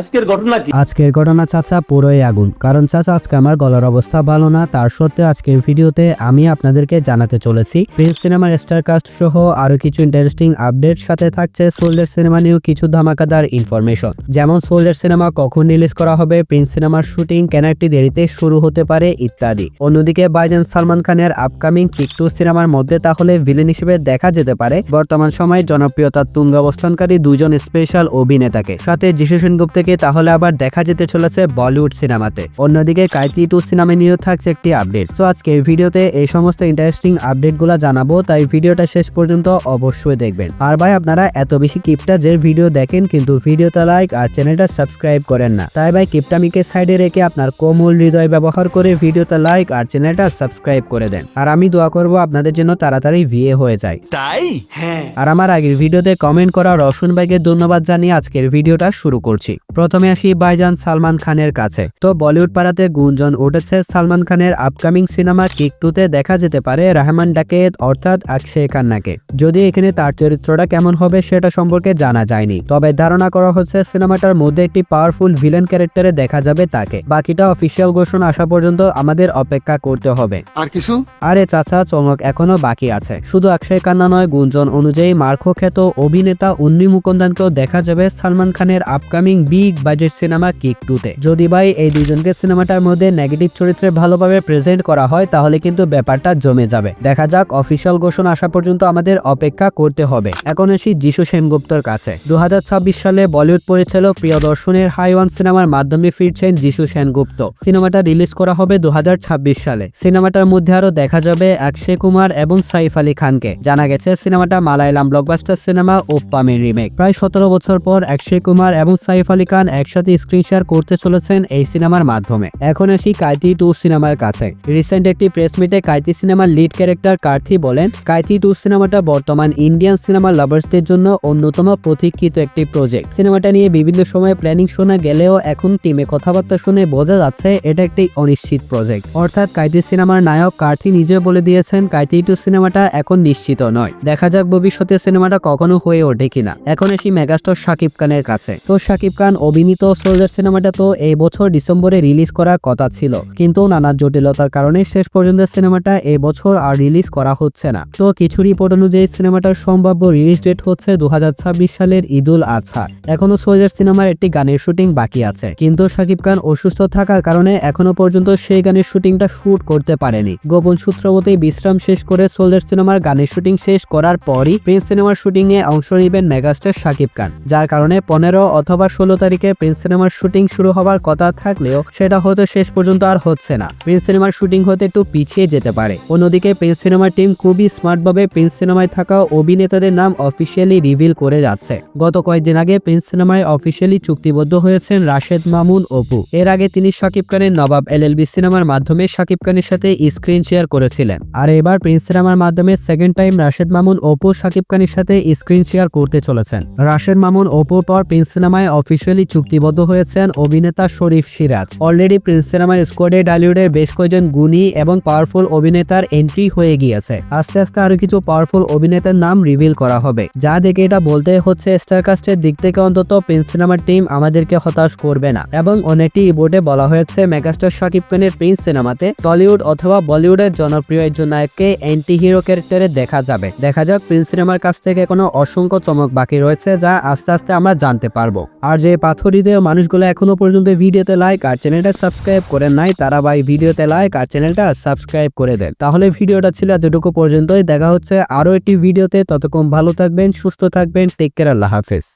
আজকের ঘটনা চাচা পুরোই আগুন। কারণ চাচা আজকে আমার গলার অবস্থা ভালো না, তার সত্ত্বেও আজকের ভিডিওতে আমি আপনাদেরকে জানাতে চলেছি প্রিন্স সিনেমার স্টার কাস্ট সহ আরো কিছু ইন্টারেস্টিং আপডেট, সাথে থাকছে সোলজার সিনেমা নিয়েও কিছু ধামাকাদার ইনফরমেশন, যেমন সোলজার সিনেমা কখন রিলিজ করা হবে, প্রিন্স সিনেমার শুটিং কেন একটি দেরিতে শুরু হতে পারে ইত্যাদি। অন্যদিকে ভাইজান সালমান খানের আপকামিং কিক 2 সিনেমার মধ্যে তাহলে ভিলেন হিসেবে দেখা যেতে পারে বর্তমান সময়ে জনপ্রিয়তার তুঙ্গ অবস্থানকারী দুজন স্পেশাল অভিনেতাকে, সাথে যিশু সেনগুপ্তকে তাহলে আবার দেখা যেতে চলেছে বলিউড সিনেমাতে। অন্যদিকে কাইতি 2 সিনেমা নিয়েও থাকছে একটি আপডেট। সো আজকে এই ভিডিওতে এই সমস্ত ইন্টারেস্টিং আপডেটগুলো জানাবো, তাই ভিডিওটা শেষ পর্যন্ত অবশ্যই দেখবেন। আর ভাই আপনারা এত বেশি কিপটাজের ভিডিও দেখেন কিন্তু ভিডিওতে লাইক আর চ্যানেলটা সাবস্ক্রাইব করেন না, তাই ভাই কিপটামিকে সাইডে রেখে আপনার কোমল হৃদয় ব্যবহার করে ভিডিওতে লাইক আর চ্যানেলটা সাবস্ক্রাইব করে দেন। আর আমি দোয়া করব আপনাদের জন্য তাড়াতাড়ি বিয়ে হয়ে যায়। তাই হ্যাঁ। আর আমার আগের ভিডিওতে কমেন্ট করা রওশন ভাইকে ধন্যবাদ জানিয়ে আজকের ভিডিওটা শুরু করছি। প্রথমে আসি ভাইজান সালমান খানের কাছে। তো বলিউড পাড়াতে গুঞ্জন উঠেছে সালমান খানের আপকামিং সিনেমা কিক 2-তে দেখা যেতে পারে রহমান ডাকাত অর্থাৎ অক্ষয় খান্নাকে। যদি এখানে তার চরিত্রটা কেমন হবে সেটা সম্পর্কে জানা যায়নি, তবে ধারণা করা হচ্ছে সিনেমাটার মধ্যে একটি পাওয়ারফুল ভিলেন ক্যারেক্টারে দেখা যাবে তাকে। বাকিটা অফিসিয়াল ঘোষণা আসা পর্যন্ত আমাদের অপেক্ষা করতে হবে। আর কিছু? আরে চাচা, চমক এখনো বাকি আছে। শুধু অক্ষয় খান্না নয়, গুঞ্জন অনুযায়ী মার্কো খ্যাত অভিনেতা উন্নি মুকুন্দনকেও দেখা যাবে সালমান খানের upcoming big budget cinema Kick 2-তে। যদি ভাই এই দুজনকে সিনেমাটার মধ্যে নেগেটিভ চরিত্রে ভালোভাবে প্রেজেন্ট করা হয় তাহলে কিন্তু ব্যাপারটা জমে যাবে। দেখা যাক, অফিসিয়াল ঘোষণা আসা পর্যন্ত আমাদের অপেক্ষা করতে হবে। এখন আসি যিশু সেনগুপ্তর কাছে। 2026 সালে বলিউড পরিচালক প্রিয়দর্শনের হাইওয়ান সিনেমার মাধ্যমে ফিরছেন যিশু সেনগুপ্ত। সিনেমাটা রিলিজ করা হবে 2026 সালে। সিনেমাটার মধ্যে আরো দেখা যাবে অক্ষয় কুমার এবং সাইফ আলী খানকে। জানা গেছে সিনেমাটা মালায়ালাম ব্লকবাস্টার সিনেমা ওপ্পামের রিমেক। প্রায় 17 বছর পর অক্ষয় কুমার এবং সাইফ আলী খান একসাথে স্ক্রিন শেয়ার করতে চলেছেন এই সিনেমার মাধ্যমে। এখন আসি কাইতি 2 সিনেমার কাছে। রিসেন্ট একটি প্রেস মিটে কাইতি সিনেমার লিড ক্যারেক্টার কার্থি বলেন, কাইতি 2 সিনেমাটা বর্তমান ইন্ডিয়ান সিনেমা লাভার্সদের জন্য অন্যতম প্রতীক্ষিত একটি প্রজেক্ট। সিনেমাটা নিয়ে বিভিন্ন সময় প্ল্যানিং শোনা গেলেও এখন টিমে কথাবার্তা শুনে বোঝা যাচ্ছে এটা একটি অনিশ্চিত প্রজেক্ট। অর্থাৎ কাইতি সিনেমার নায়ক কার্থি নিজে বলে দিয়েছেন কাইতি 2 সিনেমাটা এখন নিশ্চিত নয়। দেখা যাক ভবিষ্যতে সিনেমাটা কখনো হয়ে ওঠে কিনা। এখন আসি মেগাস্টার শাকিব খানের কাছে। তো শাকিব খান অভিনীত সোলজার সিনেমাটা তো এই বছর ডিসেম্বরে রিলিজ করার কথা ছিল, কিন্তু নানা জটিলতার কারণে শেষ পর্যন্ত সিনেমাটা এই বছর আর রিলিজ করা হচ্ছে না। তো কিছু রিপোর্ট অনুযায়ী সিনেমাটার সম্ভাব্য রিলিজ ডেট হচ্ছে 2026 সালের ঈদুল আজহা। এখনো সোলজার সিনেমার একটি গানের শুটিং বাকি আছে, কিন্তু শাকিব খান অসুস্থ থাকার কারণে এখনো পর্যন্ত সেই গানের শুটিংটা শুট করতে পারেনি। গোপন সূত্র মতে বিশ্রাম শেষ করে সোলজার সিনেমার গানের শুটিং শেষ করার পরই প্রিন্স সিনেমার শুটিং এ অংশ নেবেন মেগাস্টার শাকিব খান, যার কারণে 15 অথবা 16 তারিখে প্রিন্স সিনেমার শুটিং শুরু হওয়ার কথা থাকলেও সেটা হয়তো শেষ পর্যন্ত আর হচ্ছে না। প্রিন্স সিনেমার শুটিং হতে একটু পিছিয়ে যেতে পারে। অন্যদিকে প্রিন্স সিনেমার টিম খুবই স্মার্ট ভাবে প্রিন্স সিনেমায় থাকা অভিনেতাদের নাম অফিসিয়ালি রিভিল করে যাচ্ছে। গত কয়েকদিন আগে প্রিন্স সিনেমায় অফিসিয়ালি চুক্তিবদ্ধ হয়েছেন রাশেদ মামুন অপু। এর আগে তিনি শাকিব খানের নবাব এলএলবি সিনেমার মাধ্যমে শাকিব খানের সাথে স্ক্রিন শেয়ার করেছিলেন। আর এবার প্রিন্স সিনেমার মাধ্যমে সেকেন্ড টাইম রাশেদ মামুন অপু শাকিব খানের সাথে স্ক্রিন শেয়ার করতে চলেছেন। রাশেদ মামুন অপুর পর প্রিন্স সিনেমায় অফিসিয়ালি চুক্তিবদ্ধ হয়েছেন অভিনেতা শরীফ সিরাজ। অলরেডি প্রিন্স সিনেমার স্কোয়াডে টলিউডের বেশ কয়েকজন গুণী এবং পাওয়ারফুল অভিনেতার এন্ট্রি হয়ে গিয়েছে। আস্তে আস্তে আরো কিছু পাওয়ারফুল অভিনেতার নাম রিভিল করা হবে, যা দেখে এটা বলতে হচ্ছে স্টারকাস্টের দিক থেকে অন্তত প্রিন্স সিনেমার টিম আমাদেরকে হতাশ করবে না। এবং অনেকটি রিপোর্টে বলা হয়েছে মেগাস্টার শাকিব খানের প্রিন্স সিনেমাতে টলিউড অথবা বলিউডের জনপ্রিয় একজন নায়ককে অ্যান্টি হিরো ক্যারেক্টারে দেখা যাবে। দেখা যাক, প্রিন্স সিনেমার কাছ থেকে কোনো অসংখ্য চমক বাকি রয়েছে যা আস্তে আস্তে আমরা জানতে পারবো। আর যে পাথরীদের মানুষগুলো এখনো পর্যন্ত ভিডিওতে লাইক আর চ্যানেলটা সাবস্ক্রাইব করেন নাই, তারা ভাই ভিডিওতে লাইক আর চ্যানেলটা সাবস্ক্রাইব করে দেন। তাহলে ভিডিওটা ছিল এতটুকু পর্যন্তই। দেখা হচ্ছে আরো একটি ভিডিওতে। ততক্ষণ ভালো থাকবেন, সুস্থ থাকবেন। টেক কেয়ার, আল্লাহ হাফেজ।